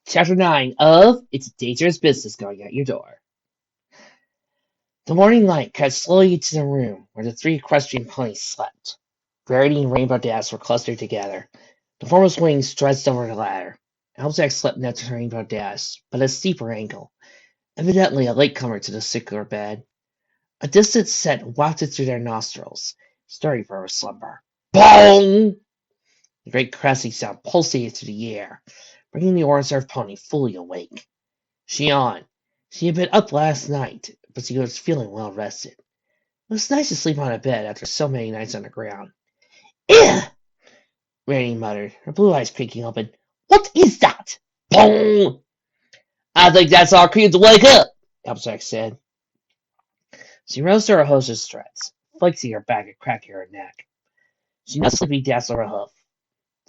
Chapter 9 of It's a Dangerous Business Going Out Your Door. The morning light cut slowly into the room where the three equestrian ponies slept. Verity and Rainbow Dash were clustered together, the former's wings stretched over the ladder. Albrecht slept next to Rainbow Dash, but at a steeper angle, evidently a latecomer to the circular bed. A distant scent wafted through their nostrils, stirring for a slumber. Bong! The great crashing sound pulsated through the air, bringing the oar-reserve pony fully awake. She yawned. She had been up last night, but she was feeling well rested. It was nice to sleep on a bed after so many nights on the ground. Ugh! Rarity muttered, her blue eyes creaking open. What is that? Boom! I think that's our cue to wake up, Albrecht said. She rose to her hostess' threats, flexing her back and cracking her neck. She nudged Sleepy Dazzler a hoof.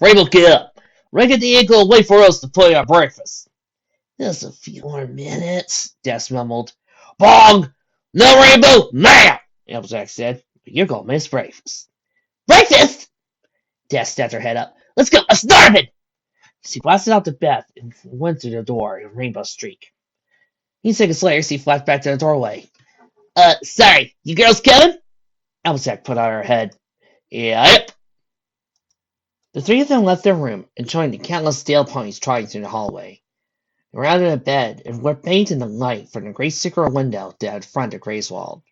Rainbow, get up! Reckon the ain't gonna wait for us to play our breakfast. Just a few more minutes, Dash mumbled. Bong! No Rainbow, now! Albrecht said. You're gonna miss breakfast. Breakfast! Dash snapped her head up. Let's go, I'm starving! She blasted out to Beth and went through the door in Rainbow Streak. A few seconds later, she flashed back to the doorway. Sorry, you girls coming? Albrecht put out her head. Yep. The three of them left their room and joined the countless stale ponies trotting through the hallway. They were out in a bed and were bathed in the light from the great circular window that fronted Grayswald.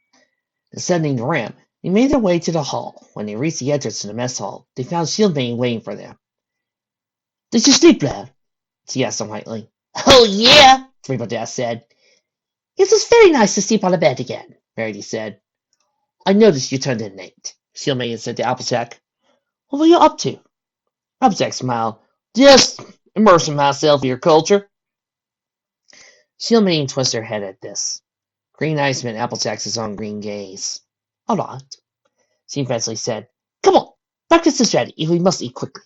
Descending the ramp, they made their way to the hall. When they reached the entrance to the mess hall, they found Shieldmane waiting for them. Did you sleep, lad? She asked them lightly. Oh, yeah, Rainbow Dash said. It was very nice to sleep on a bed again, Verity said. I noticed you turned in late, Shieldmane said to Applejack. What were you up to? Applejack smiled. Just immersing myself in your culture. Shieldmane twisted her head at this. Green eyes met Applejack's own green gaze. All right, she eventually said. Come on, breakfast is ready, and we must eat quickly.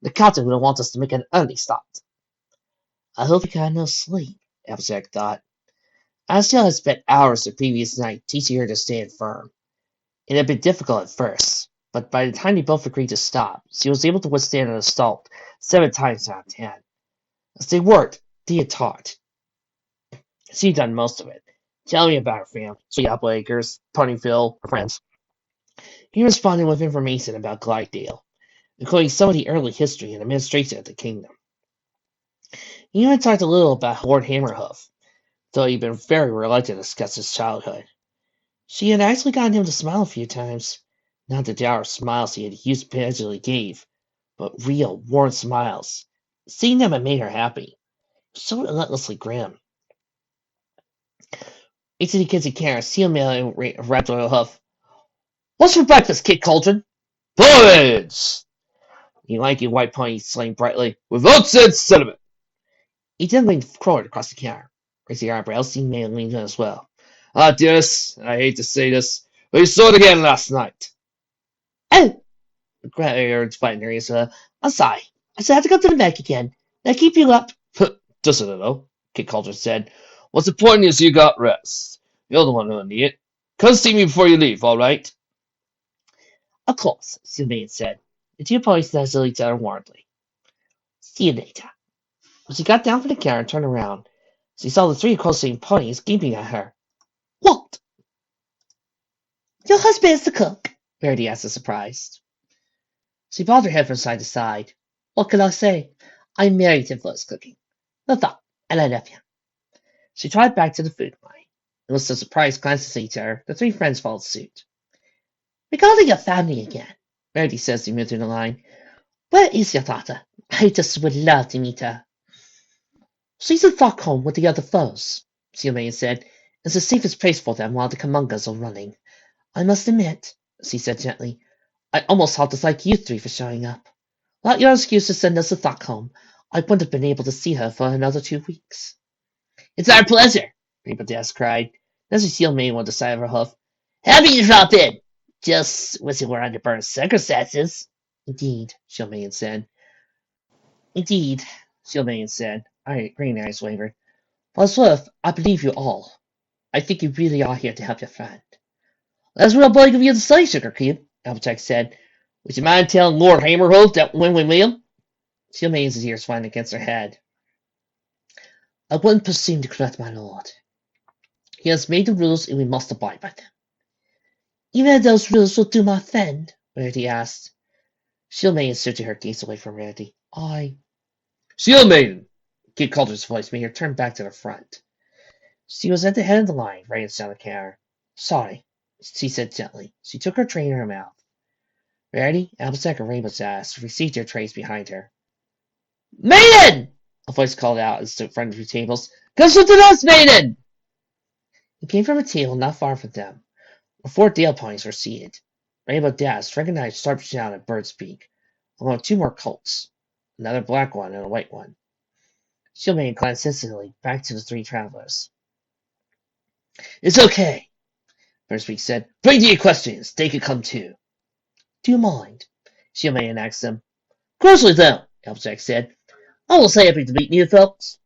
The captain will want us to make an early start. I hope you got no sleep, Applejack thought. Ashdale had spent hours the previous night teaching her to stand firm. It had been difficult at first, but by the time they both agreed to stop, she was able to withstand an assault 7 times out of 10. As they worked, they had talked. She'd done most of it. Tell me about her family, Sweet Apple Acres, Ponyville, her friends. He responded with information about Glidedale, including some of the early history and administration of the kingdom. He even talked a little about Lord Hammerhoof, though he'd been very reluctant to discuss his childhood. She had actually gotten him to smile a few times, not the dour smiles he had habitually gave, but real, warm smiles. Seeing them had made her happy. So relentlessly grim. Into the kids and Karen, Shieldmane and Raptor Hoof. What's for breakfast, Kid Cauldron? Porridge! The lanky white pony exclaimed brightly, with oats and cinnamon. He then leaned forward across the counter. Raising her eyebrows, Shieldmane leaned in as well. Ah, dearest, I hate to say this, but you saw it again last night. Oh! The grandmother fighting her ears. I'm sorry. I still have to go to the bank again. Did I keep you up? Just a little, Kid Cauldron said. What's important is you got rest. You're the one who'll need it. Come see me before you leave, all right? Of course, Shieldmane said. The two ponies nuzzled each other warmly. See you later. When she got down from the counter and turned around, she saw the three close-seen ponies gaping at her. What? Your husband is the cook, Verity asked, surprised. She bobbed her head from side to side. What can I say? I'm married to first cooking. No thought, and I love you. She trotted back to the food line. And with some surprised glances at each other, the three friends followed suit. Regarding your family again, Verity says as he moved through the line. Where is your daughter? I just would love to meet her. She's in Stockholm with the other foes, Shieldmane said. It's the safest place for them while the Kamungas are running. I must admit, she said gently, I almost half dislike you three for showing up. Without your excuse to send us to Stockholm, I wouldn't have been able to see her for another 2 weeks. It's our pleasure, Rainbow Dash cried. Then she Shieldmane with the side of her hoof. Happy you dropped in. Just wish it were under better circumstances. Indeed, Shieldmane said. Indeed, Shieldmane said. Green eyes wavered. For it's worth, I believe you all. I think you really are here to help your friend. That's real big of you to say, Sugar Cube, Applejack said. Would you mind telling Lord Hammerhoof that when we meet him? Shieldmane's ears flying against her head. I wouldn't presume to correct my lord. He has made the rules and we must abide by them. Even if those rules will do my offend, Rarity asked. Shield Maiden shifted her gaze away from Rarity. Shield Maiden! Kid Calder's voice made her turn back to the front. She was at the head of the line, right in front of the counter. Sorry, she said gently. She took her tray in her mouth. Rarity, Applejack, and Rainbow's ass received their trays behind her. Maiden! A voice called out as stood in front of the tables. Come something else, Maiden! It came from a table not far from them, where 4 Dale ponies were seated. Rainbow Dash recognized Sharp Shout and Bird's Beak, along with 2 more colts, another black one and a white one. Shieldmaiden glanced instantly back to the 3 travelers. It's okay, Bird's Beak said. Bring to your questions. They could come too. Do you mind? Shieldmaiden asked them. Of course we don't, Applejack said. I was happy to meet you folks.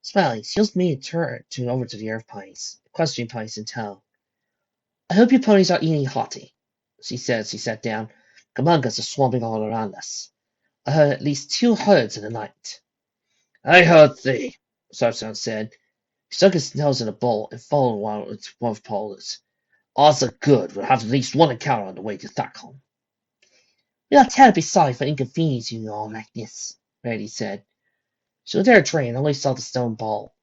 Smiling, Shieldmaiden turned over to the Earth Ponies, questioning ponies in tow. I hope your ponies are eating hearty, she said as she sat down. Gamungas are swarming all around us. I heard at least 2 herds in the night. I heard 3, Sarson said. He stuck his nose in a bowl and followed one of Paula's. Odds are good. We'll have at least 1 encounter on the way to Stockholm. We are terribly sorry for inconveniencing you all like this, Rarity said. She looked at her tray and only saw the stone bowl.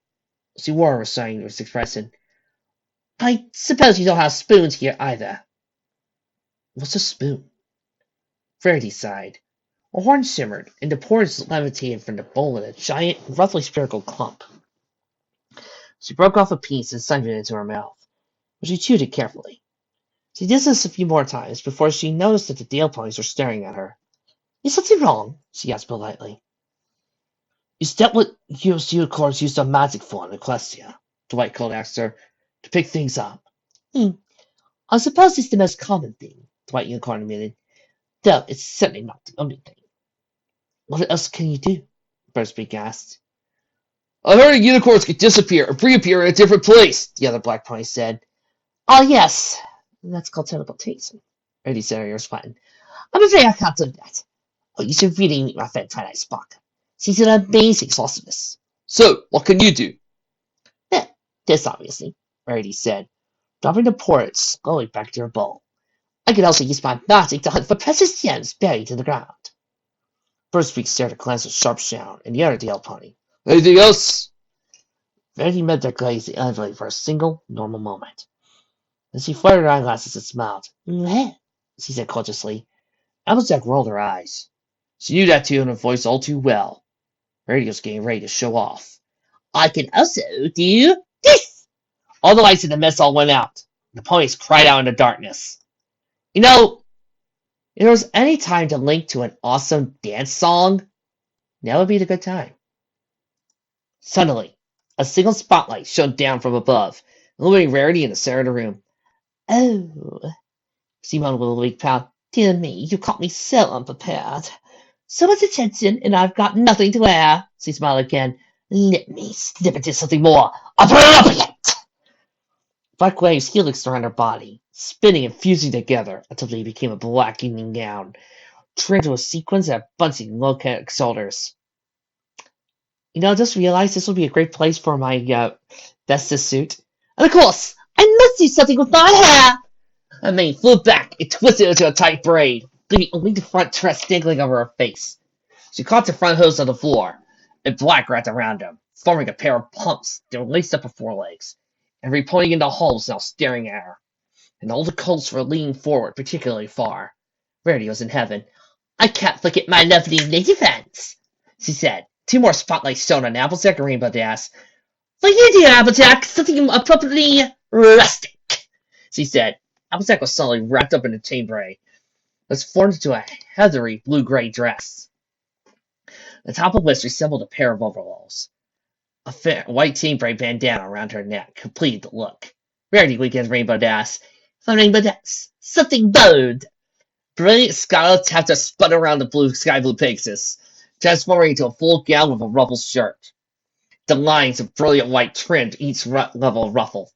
She wore her sign was expressing. I suppose you don't have spoons here either. What's a spoon? Rarity sighed. A horn shimmered, and the porridge levitated from the bowl in a giant, roughly spherical clump. She broke off a piece and sunk it into her mouth, but she chewed it carefully. She did this a few more times before she noticed that the Dale ponies were staring at her. Is something wrong? She asked politely. Is that what unicorns use their magic for in Equestria? The White Coat asked her, to pick things up. I suppose it's the most common thing, the White Unicorn admitted, though it's certainly not the only thing. What else can you do? Bird's-Beak asked. I heard unicorns could disappear and reappear in a different place, the other black pony said. Oh, yes. That's called teleportation, Rarity said, ears flattened. I'm afraid I can't do that. Oh, you should really meet my friend Twilight Spark. She's an amazing sorceress. So, what can you do? This, obviously, Rarity said, dropping the porridge slowly back to her bowl. I can also use my magic to hunt for precious gems buried in the ground. Bird's-Beak stared a glance at Sharp Shout and the other Dale pony. Anything else? Rarity met their gaze unevenly for a single, normal moment. Then she fluttered her eyeglasses and smiled. Meh, she said cautiously. Applejack rolled her eyes. She knew that tune and voice all too well. Rarity was getting ready to show off. I can also do this! All the lights in the mess all went out. The ponies cried out in the darkness. You know, if there was any time to link to an awesome dance song, now would be the good time. Suddenly, a single spotlight shone down from above, illuminating Rarity in the center of the room. Oh, she moaned with a weak pout. Dear me, you caught me so unprepared. So much attention, and I've got nothing to wear. She smiled again. Let me slip into something more appropriate. Black waves helixed around her body, spinning and fusing together until they became a black evening gown, trimmed with sequins and bunching low-cut shoulders. You know, I just realized this would be a great place for my bestest suit. And of course, I must do something with my hair! Her mane flew back and twisted into a tight braid, leaving only the front tress dangling over her face. She caught the front hose on the floor, and black wrapped around them, forming a pair of pumps that were laced up her forelegs. Every pony in the hall was now staring at her, and all the colts were leaning forward particularly far. Rarity was in heaven. I can't forget my lovely native friends, she said. 2 more spotlights shone on Applejack and Rainbow Dash. For you, dear Applejack, something appropriately rustic, she said. Applejack was suddenly wrapped up in a chambray. It was formed into a heathery blue-gray dress. The top of which resembled a pair of overalls. A white chambray bandana around her neck completed the look. Rarity winked at Rainbow Dash. For Rainbow Dash, something bold. Brilliant scarlet taffeta spun around the sky blue Pegasus, transforming into a full gown with a ruffled shirt. The lines of brilliant white trimmed each level ruffle.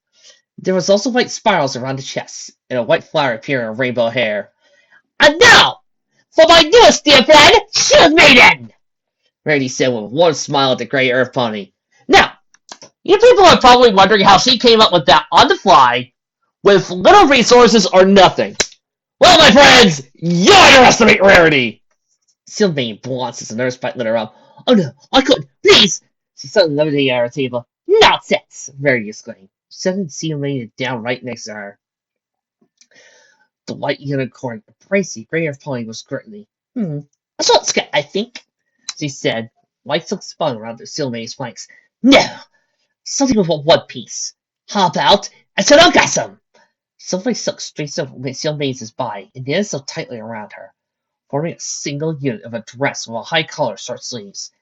There was also white spirals around the chest, and a white flower appearing in rainbow hair. And now, for my newest dear friend, Shield Maiden! Rarity said with a warm smile at the gray earth pony. Now, You people are probably wondering how she came up with that on the fly, with little resources or nothing. Well, my friends, you underestimate Rarity! Sylvain blunts as the nurse bite lit her up. Oh no, I couldn't, please! She suddenly levitated at her table. Nonsense! Rarity exclaimed. Suddenly Sylvain down right next to her. The white unicorn, a pricey, gray-haired pony with scrutiny. A short skirt, I think, she said. White silk spun around the Sylvain's flanks. No! Something with a one piece. How about a Tanogasm? Sylvain sucked straight up Sylvain's body and knitted so tightly around her, forming a single unit of a dress with a high collar, short sleeves.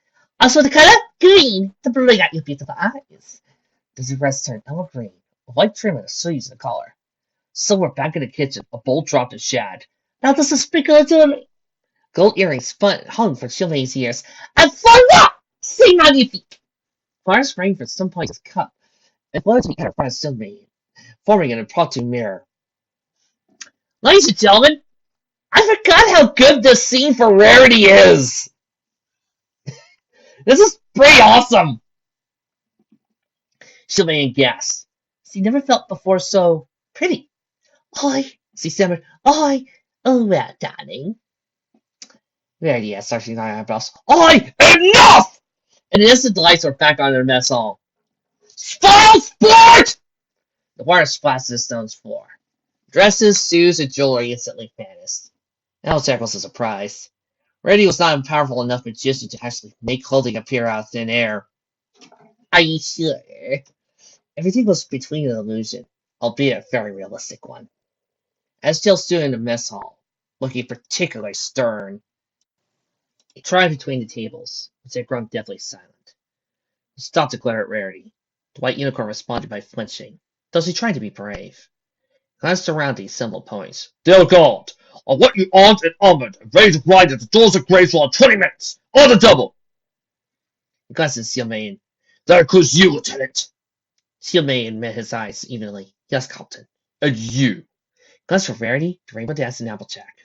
As for the color, green, to bring out your beautiful eyes. The dress turned emerald green, with white trim and the sleeves in the collar. Somewhere back in the kitchen, a bowl dropped and shad. Now this is sprinkle to me. Gold earrings hung from Sylvain's ears. And for what? Sing on your feet. Fire sprang from some point of his cup and floated to the in front of Sylvain, forming an impromptu mirror. Ladies and gentlemen, I forgot how good this scene for Rarity is. This is pretty awesome. Sylvain gasped. She never felt before so pretty. She stammered. Oh, well, darling. Rarity asked, arching her eyebrows. Enough! And the instant the lights were back on their mess hall. Spoil sport! The water splashed to the stone's floor. Dresses, shoes, and jewelry instantly vanished. Jack was a surprise. Rarity was not a powerful enough magician to actually make clothing appear out of thin air. Are you sure? Everything was between an illusion, albeit a very realistic one. As Jill stood in the mess hall, looking particularly stern, he tried between the tables, which had grown deathly silent. He stopped to glare at Rarity. The white unicorn responded by flinching, though she tried to be brave. He glanced around the assembled ponies. Dear God, I'll let you armed and armored and ready to ride at the doors of Graceful in 20 minutes, on the double! He glanced at Sylvain. That includes you, Lieutenant. Sylvain met his eyes evenly. Yes, Captain. And you. Glanced for Rarity, the Rainbow Dash, and Applejack.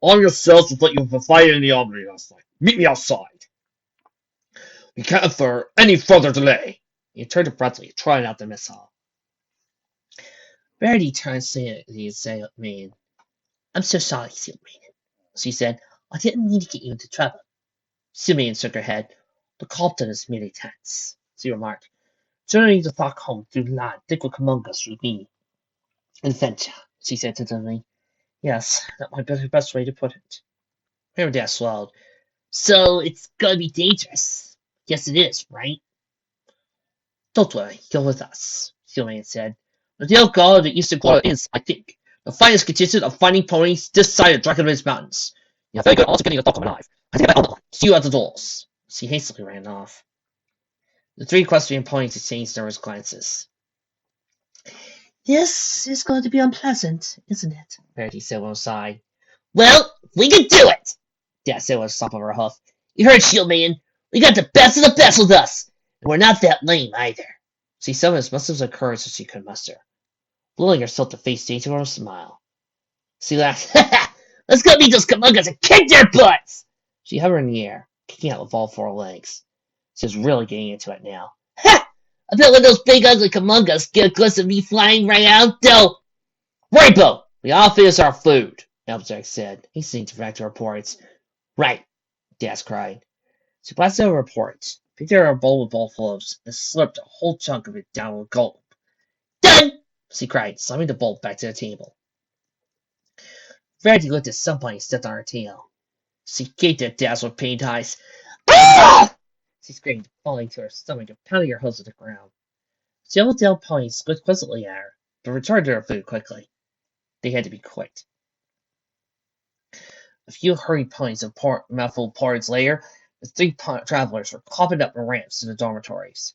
Arm yourselves with what you've provided in the armory last night. Meet me outside. We can't afford any further delay. He turned abruptly, trotting out the mess hall. Rarity turned to Sylvain. I'm so sorry, Sylvain, she said. I didn't mean to get you into trouble. Sylvain shook her head. The captain is merely tense, she remarked. Journeying to Stockholm through land thick with among us would be an adventure, she said tentatively. Yes, that might be the best way to put it. Rainbow swallowed. So it's gonna be dangerous. Yes, it is, right? Don't worry, you're with us, Sylvain said. The dear god of the Eastern Quarter is, I think, the finest contingent of fighting ponies this side of Dragonridge Mountains. You're very good also getting a Stockholm alive. I think I'll see you at the doors. She hastily ran off. The three equestrian ponies exchanged nervous glances. This is going to be unpleasant, isn't it? Rarity said with a sigh. Well, we can do it! Dad said with a stomp of her hoof. You heard, Shieldman. We got the best of the best with us. And we're not that lame, either. She summoned as much of courage as she could muster, willing herself to face danger with a smile. She laughed. Let's go meet those Kamungas and kick their butts! She hovered in the air, kicking out with all four legs. She was really getting into it now. Ha! I bet when those big ugly Kamungas get a glimpse of me flying right out, they'll... Rainbow! We all finish our food, Applejack said, hastening to back to her porridge. Right, Dash cried. She blasted over her porridge, picked out her bowl with both loaves, and slipped a whole chunk of it down with a gulp. Done! She cried, slamming the bowl back to the table. Rarity looked at somebody and stepped on her tail. She gaped at Dash with pained eyes. Ah! She screamed, falling to her stomach and pounding her hooves to the ground. The yellow-tailed pony squeaked quizzically at her, but returned to her food quickly. They had to be quick. A few hurried ponies and mouthful of porridge later, the three travelers were clopping up the ramps to the dormitories,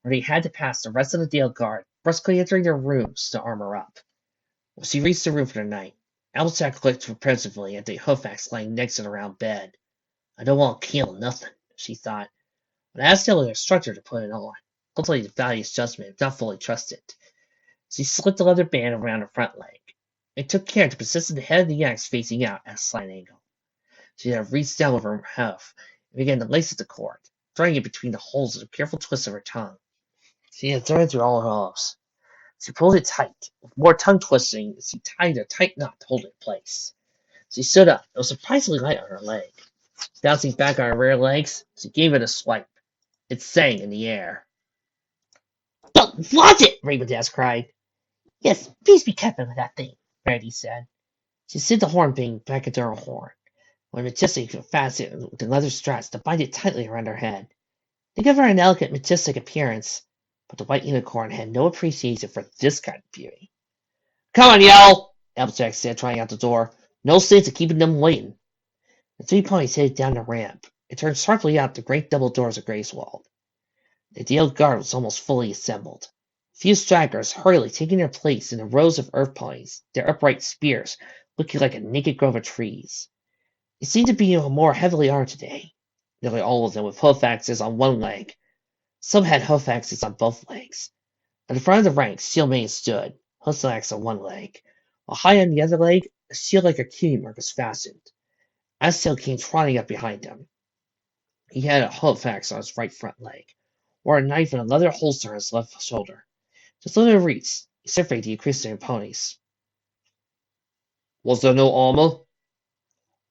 where they had to pass the rest of the Dale Guard, briskly entering their rooms to armor up. When she reached the room for the night, Applejack looked apprehensively at the hoofaxe lying next to the round bed. I don't want to kill nothing, she thought, but asked the instructor to put it on. Hopefully to value his judgment if not fully trusted. She slipped the leather band around her front leg, and took care to position the head of the axe facing out at a slight angle. She then reached down with her hoof and began to lace at the cord. throwing it between the holes with a careful twist of her tongue. She had thrown it through all her hooves. She pulled it tight. With more tongue twisting, she tied a tight knot to hold it in place. She stood up. It was surprisingly light on her leg. Bouncing back on her rear legs, she gave it a swipe. It sang in the air. "Don't want it!" Rainbow cried. "Yes, please be careful with that thing," Verity said. She slid the horn being back into her horn, when Majestic fastened with the leather straps to bind it tightly around her head. They gave her an elegant, majestic appearance, but the white unicorn had no appreciation for this kind of beauty. "Come on, Yell!" Applejack said, trying out the door. "No sense of keeping them waiting." The three ponies headed down the ramp and turned sharply out the great double doors of Grayswald. The Dale Guard was almost fully assembled. A few stragglers hurriedly taking their place in the rows of earth ponies, their upright spears looking like a naked grove of trees. They seemed to be more heavily armed today, nearly all of them with hoof axes on one leg. Some had hoof axes on both legs. At the front of the ranks, Steelmane stood, hoof axe on one leg, while high on the other leg, a shield like a cutie mark was fastened. Aztec came trotting up behind him. He had a hoof axe on his right front leg, or a knife in a leather holster on his left shoulder. Just little reach, he surveyed the equestrian ponies. "Was there no armor?"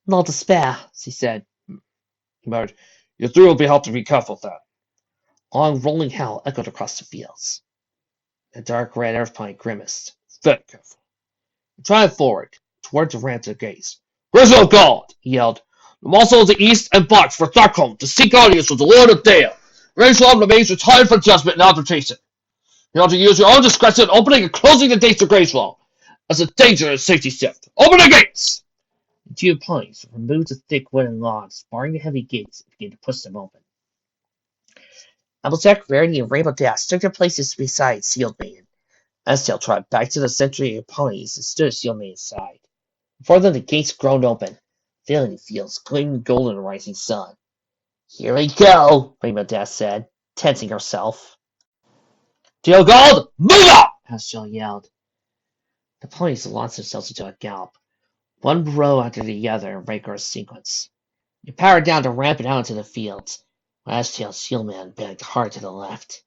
"Not to spare," she said. He muttered, "You three will have to be careful with that." A long rolling howl echoed across the fields. The dark red earth pony grimaced. "Very careful." He trotted forward, toward the ramp to the gates. "Griswold Guard!" he yelled. "The muscle of the east and box for Stockholm to seek audience with the Lord of Dale. Griswold remains retired for judgment and arbitration. You are to use your own discretion in opening and closing the gates of Griswold as a dangerous safety shift. Open the gates!" The two ponies removed the thick wooden logs, barring the heavy gates, and began to push them open. Applejack, Rarity, and Rainbow Dash took their places beside Steelmane. Estelle trotted back to the century of ponies and stood at Steelmane's side. Before them the gates groaned open, filling the fields, gleaming golden in the rising sun. "Here we go," Rainbow Dash said, tensing herself. "Dale Gold, move up!" Estelle yelled. The ponies launched themselves into a gallop, one row after the other in rigorous sequence. They powered down the ramp and out into the fields, while Estelle and Steelman backed hard to the left.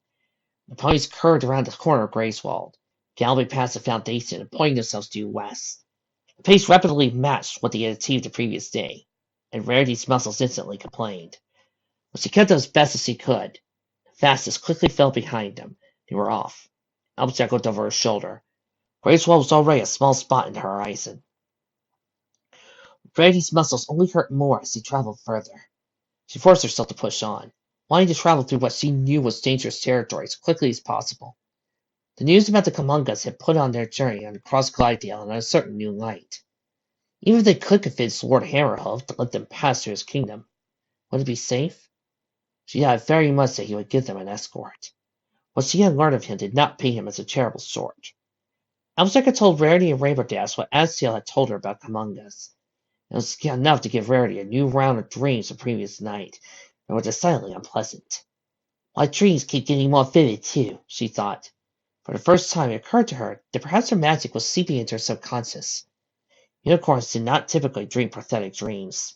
The ponies curved around the corner of Grayswald, galloping past the foundation and pointing themselves due west. The pace rapidly matched what they had achieved the previous day, and Rarity's muscles instantly complained. But she kept up as best as she could. The fastest quickly fell behind them. They were off. Applejack looked over her shoulder. Grayswald was already a small spot in the horizon. Rarity's muscles only hurt more as she traveled further. She forced herself to push on, wanting to travel through what she knew was dangerous territory as quickly as possible. The news about the Kamungas had put on their journey on across Glidedale in a certain new light. Even if they could convince Lord Hammerhoof to let them pass through his kingdom, would it be safe? She doubted very much that he would give them an escort. What she had learned of him did not paint him as a terrible sort. Applejack had told Rarity and Rainbow Dash what Aztale had told her about Kamungas. It was enough to give Rarity a new round of dreams the previous night, and were decidedly unpleasant. My dreams keep getting more vivid, too, she thought. For the first time it occurred to her that perhaps her magic was seeping into her subconscious. Unicorns did not typically dream prophetic dreams.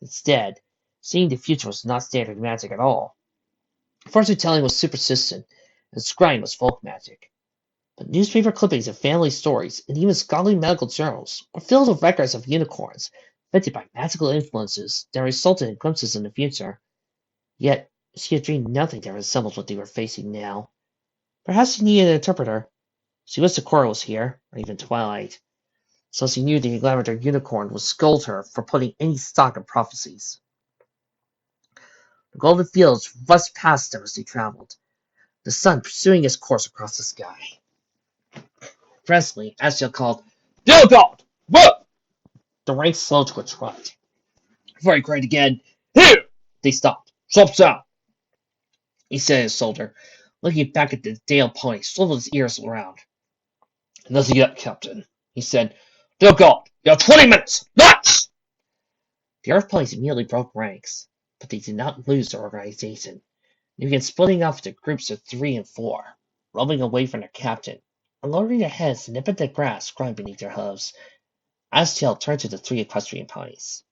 Instead, seeing the future was not standard magic at all. Fortune-telling was superstition, and scrying was folk magic. But newspaper clippings of family stories, and even scholarly medical journals, were filled with records of unicorns, affected by magical influences that resulted in glimpses in the future. Yet, she had dreamed nothing that resembled what they were facing now. Perhaps she needed an interpreter. She wished the Cora was here, or even Twilight, so she knew the Lavender Unicorn would scold her for putting any stock in prophecies. The golden fields rushed past them as they traveled, the sun pursuing its course across the sky. Presently, Asriel called, "Dear God, what?" The ranks slowed to a trot. Before he cried again, "Here!" They stopped. "Stop down," he said to his soldier, looking back at the Dale pony, swiveled his ears around. "Nothing yet, Captain," he said. "Dear God, you have 20 minutes! March!" The Earth ponies immediately broke ranks, but they did not lose their organization. They began splitting off into groups of 3 and 4, roaming away from their captain, and lowering their heads to nip at the grass growing beneath their hooves. Aztale turned to the 3 equestrian ponies.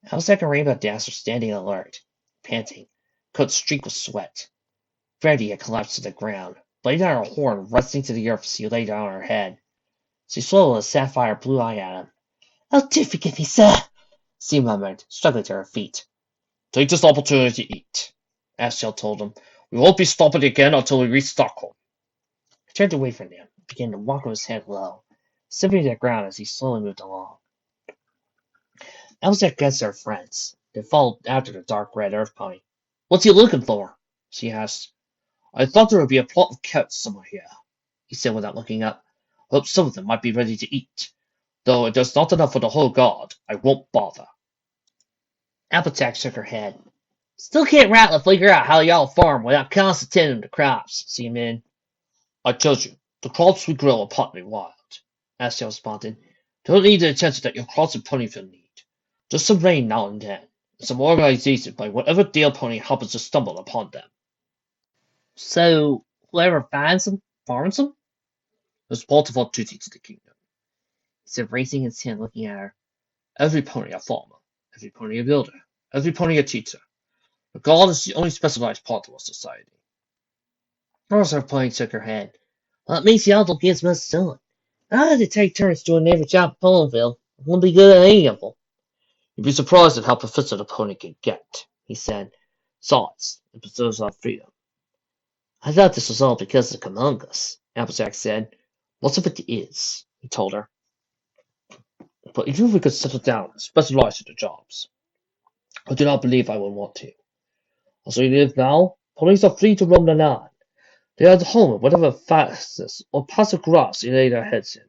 Housesack and Rainbow Dash were standing alert, panting. coat streaked with sweat. Verity had collapsed to the ground, blade on her horn resting to the earth as she lay down on her head. She swallowed a sapphire blue eye at him. "Oh, do forgive me, sir," she murmured, struggling to her feet. "Take this opportunity to eat," Ashdale told him. "We won't be stopping again until we reach Stockholm." He turned away from him and began to walk with his head low, sniffing at the ground as he slowly moved along. Elsa guessed their friends. They followed after the dark red earth pony. "What's he looking for?" she asked. "I thought there would be a plot of coats somewhere here," he said without looking up. "I hope some of them might be ready to eat. Though if there's not enough for the whole guard, I won't bother." Applejack shook her head. "Still can't rightly figure out how y'all farm without constant tending to crops," she admitted. "I told you, the crops we grow are partly wild," Ashdale responded. "Don't need the attention that your crops in Ponyville need. Just some rain now and then, and some organization by whatever Dale pony happens to stumble upon them." "So, whoever finds them, farms them?" "There's multiple duty to the kingdom," he said, raising his hand, looking at her. "Every pony a farmer, every pony a builder, every pony a teacher. The guard is the only specialized part of our society." Rosa Pony shook her head. "Well, it means y'all don't get as much done. I had to take turns doing every job in Ponyville. I won't be good at any of them." "You'd be surprised at how proficient a pony can get," he said. "Besides, it preserves our freedom." "I thought this was all because of Comungus," Applejack said. "Most of it is," he told her. "But even if we could settle down and specialize in the jobs, I do not believe I would want to. As we live now, ponies are free to roam the land. They are at home in whatever fastness or patch of grass they lay their heads in.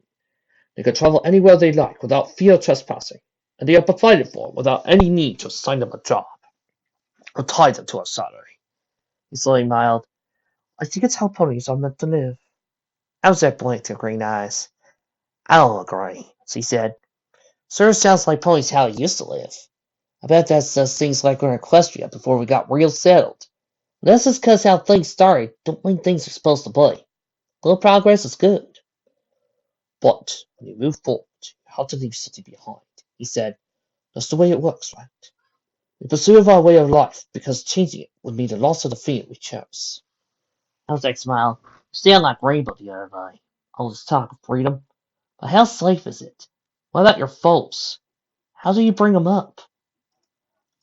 They can travel anywhere they like without fear of trespassing, and they are provided for without any need to assign them a job or tie them to a salary." He slowly smiled. "I think it's how ponies are meant to live." Elzette blinked her green eyes. "I don't agree," she said. "Sure sounds like ponies how he used to live. I bet that says things like we're in Equestria before we got real settled. But that's just 'cause how things started don't mean things are supposed to be. A little progress is good." "But when you move forward, you have to leave something behind," he said. "That's the way it works, right? We pursue our way of life because changing it would mean the loss of the thing we chose." Elzette smiled. "You sound like Rainbow the other day. All this talk of freedom. But how safe is it? What about your foals? How do you bring them up?"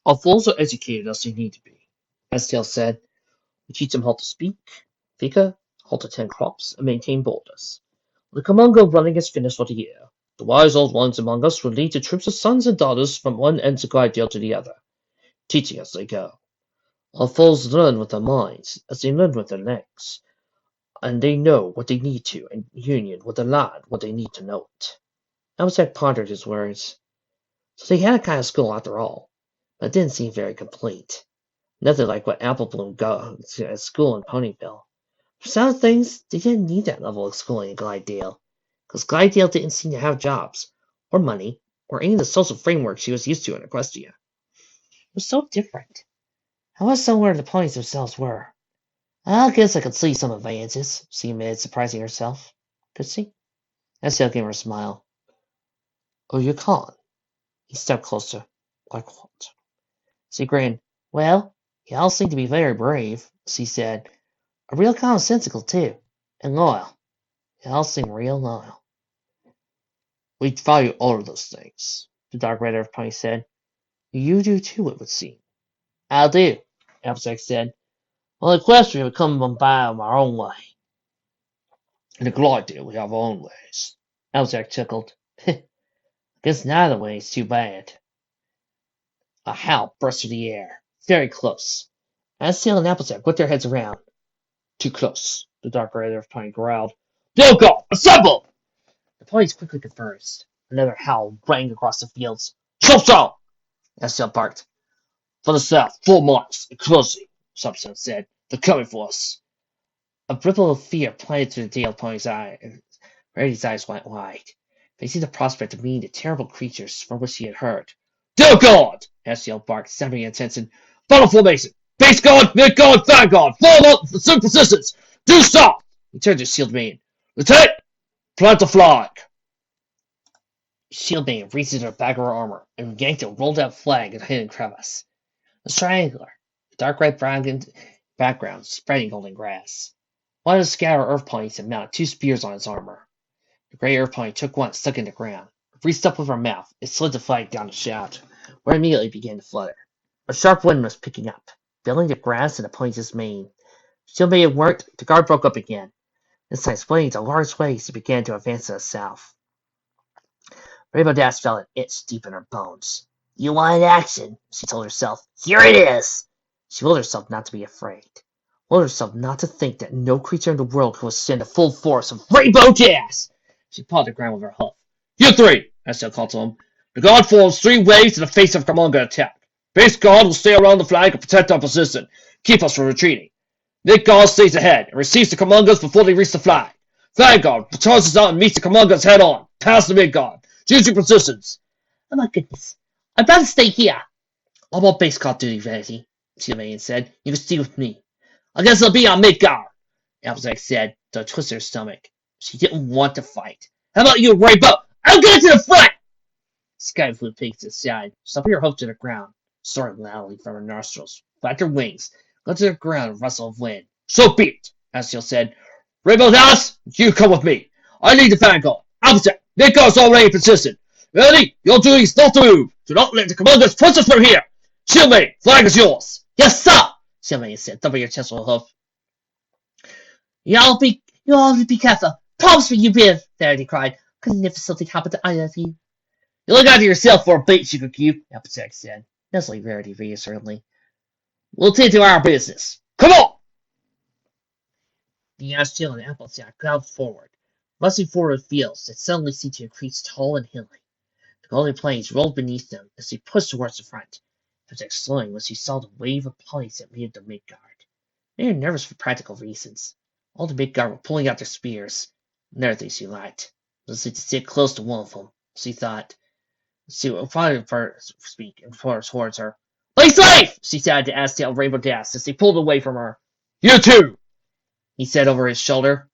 "Our foals are educated as they need to be," Estelle said. "We teach them how to speak, figure, how to tend crops, and maintain borders. When the Comungo running is finished for the year, the wise old ones among us will lead the troops of sons and daughters from one end of Glidedale to the other, teaching as they go. Our foals learn with their minds as they learn with their legs, and they know what they need to in union with the land when they need to know it." Elzette pondered his words. So they had a kind of school after all, but it didn't seem very complete. Nothing like what Applebloom got at school in Ponyville. For some things, they didn't need that level of schooling in Glidedale, because Glidedale didn't seem to have jobs, or money, or any of the social framework she was used to in Equestria. It was so different. I was somewhere the ponies themselves were. I guess I could see some advantages, she admitted, surprising herself. Could she? Estelle gave her a smile. "Oh, you can't." He stepped closer. "Like what?" She grinned. "Well, y'all seem to be very brave," she said. "Real commonsensical, too. And loyal. Y'all seem real loyal." "We value all of those things," the dark red earth pony said. "You do too, it would seem." "I do," Applejack said. "Well, Equestria would come by our own way." "In the Glidedale, we have our own ways." Applejack chuckled. "Guess neither way is too bad." A howl burst through the air, very close. Estelle and Applejack whipped their heads around. "Too close," the dark red earth pony growled. "Yo, go! Assemble!" The ponies quickly conversed. Another howl rang across the fields. "So! Estelle barked. "For the south, 4 miles, and closing," Subson said. "They're coming for us." A ripple of fear planted through the Dale pony's eyes. Rarity's eyes went wide, facing the prospect of meeting the terrible creatures from which he had heard. "Dear God!" Estelle barked, snapping at attention. "Battle formation! Base guard, mid guard, vanguard! Form up for some persistence! Due stop!" He turned to Shield Maiden. "Lieutenant, plant the flag!" Shield Maiden reached into the back of her armor and yanked a rolled out flag in a hidden crevice. It was triangular, dark red background spreading golden grass. One of the scattered earth ponies had mounted 2 spears on its armor. The gray earth pony took one, stuck in the ground. Reached up with her mouth, it slid the flag down the shaft, where it immediately began to flutter. A sharp wind was picking up, filling the grass and the pony's mane. Still made it work, the guard broke up again. This time splitting into large waves, it began to advance to the south. Rainbow Dash felt an itch deep in her bones. You wanted action, she told herself. Here it is! She willed herself not to be afraid. Willed herself not to think that no creature in the world could withstand the full force of Rainbow Dash! She pawed the ground with her hoof. You three, Estelle called to him. The guard forms 3 waves in the face of a Kamunga attack. Base guard will stay around the flag and protect our position, keep us from retreating. Nick guard stays ahead and receives the Kamungas before they reach the flag. Flag guard charges out and meets the Kamungas head on, past the mid guard. Choose your positions. Oh my goodness. I'd rather stay here. I'm on base guard duty, Vanity, Chilean said. You can stay with me. I guess I'll be on mid guard, Applejack said, though twisted her stomach. She didn't want to fight. How about you, Rainbow? I'll get to the front! Sky flew peaked to the side, stomping her hoof to the ground, snorting loudly from her nostrils, flapped her wings, got to the ground and rustle of wind. So be it, Astiel said. Rainbow Dallas, you come with me. I need the vanguard. Applejack, Nick's already in position. Ready? Your duty is not to move. Do not let the commanders push us from here. Shieldmate, flag is yours. Yes, sir, Shieldmate said, thumping her chest with a hoof. You all be careful. Promise me you will, Verity cried. Couldn't if something happened to either of you. You look after yourself for a bait you could keep, Applejack said, nuzzling Verity reassuringly. We'll tend to our business. Come on! The Astiel and Applejack galloped forward, rushing forward fields that suddenly seemed to increase tall and hilly. The golden plains rolled beneath them as they pushed towards the front. Applejack slowing when she saw the wave of ponies that made the midguard. They were nervous for practical reasons. All the midguard were pulling out their spears. Another thing she liked was to sit close to one of them. She thought she would probably speak and towards her. Play safe! She said to Astiel and Rainbow Dash as they pulled away from her. You too! He said over his shoulder.